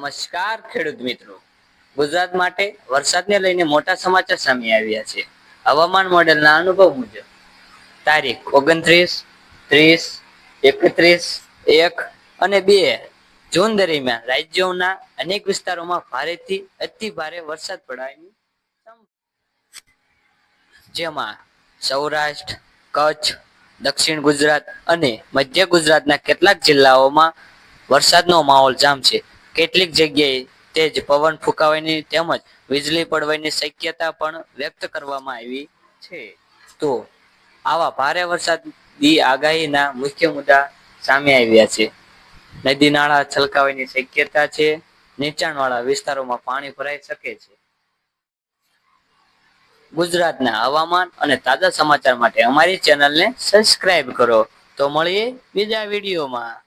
નમસ્કાર ખેડૂત મિત્રો, ગુજરાત માટે વરસાદને લઈને મોટા સમાચાર સામે આવ્યા છે. હવામાન મોડેલના અનુભવ મુજબ તારીખ 29, 30, 31, 1 અને 2 જૂન દરમિયાન રાજ્યોના અનેક વિસ્તારોમાં ભારેથી અતિ ભારે વરસાદ પડવાની જેમાં સૌરાષ્ટ્ર, કચ્છ, દક્ષિણ ગુજરાત અને મધ્ય ગુજરાતના કેટલાક જિલ્લાઓમાં વરસાદનો માહોલ જામશે. કેટલીક જગ્યાએ તેજ પવન ફૂંકાવાની તેમજ વીજળી પડવાની શક્યતા પણ વ્યક્ત કરવામાં આવી છે. તો આવા ભારે વરસાદની આગાહીના મુખ્ય મુદ્દા સામે આવ્યા છે. નદી નાળા છલકાવાની શક્યતા છે. નીચાણવાળા વિસ્તારોમાં પાણી ભરાઈ શકે છે. ગુજરાતના હવામાન અને તાજા સમાચાર માટે અમારી ચેનલને સબસ્ક્રાઇબ કરો. તો મળીએ બીજા વિડીયોમાં.